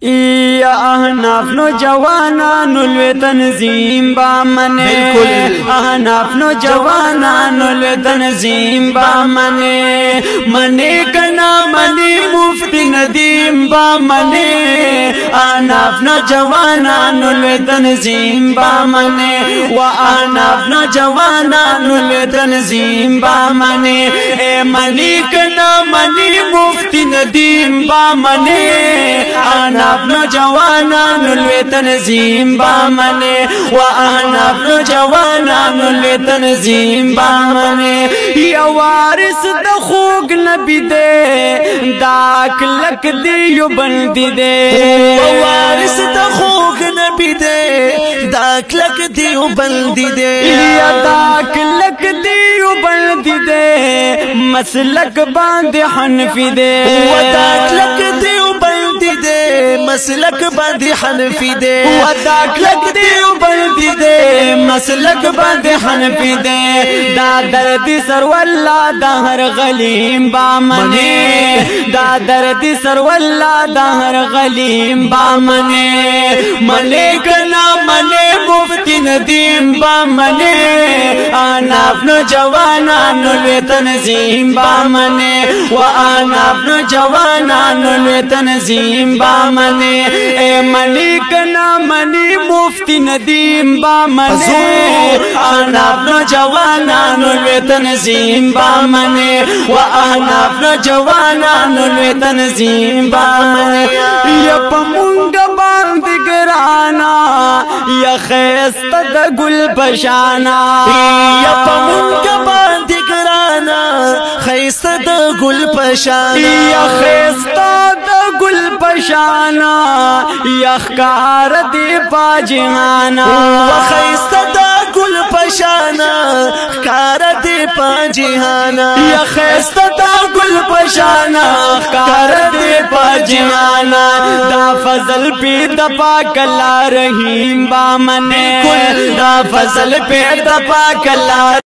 یا احناف نو جوانانو لوی تنظیم با منه احناف نو جوانانو لوی تنظیم با منه منه کنا منه مفتی ندیم با منه احناف نو جوانانو لوی تنظیم با منه و احناف نو جوانانو لوی تنظیم با منه منه کنا منه مفتی ندیم با منه احناف نو جوانانو لوی تنظیم با منه و احناف نو جوانانو لوی تنظیم با منه یا وارث د خوږ نبی دے دا کلک دیو بندی دے وارث د خوږ نبی دے دا کلک دیو بندی دے یا دا کلک دیو بندی دے مسلک باندې حنفی دے و دا کلک دیو بندی دے مسلک باندې حنفی دے و دا کلک دیو بندی دے مسلک باندې حنفی دے دا درد سر والله دا هر غلیم با منه دا درد سر والله دا هر غلیم با منه منه کنا منه مفتی ندیم با منه احناف نو جوانانو لوی تنظیم با منه و احناف نو جوانانو لوی تنظیم با منه منه کنا منه مفتی ندیم با منه احناف نو جوانانو لوی تنظیم با منه و احناف نو جوانانو لوی تنظیم با منه یا پمونګ باندې ګرانا یا خیسته د ګل پشانا یا پمونګ باندې ګرانا خیسته د ګل پشانا یا خیسته د ګل پشانا یا ښکار دی پاجهانا خیسته د ګل پشانا ښکار دی پاجهانا یا خیسته د ګل پشانا ښکار دی پاجهانا دا فضل پی د پاک الله رحیم با منه دا فضل پی د پاک الله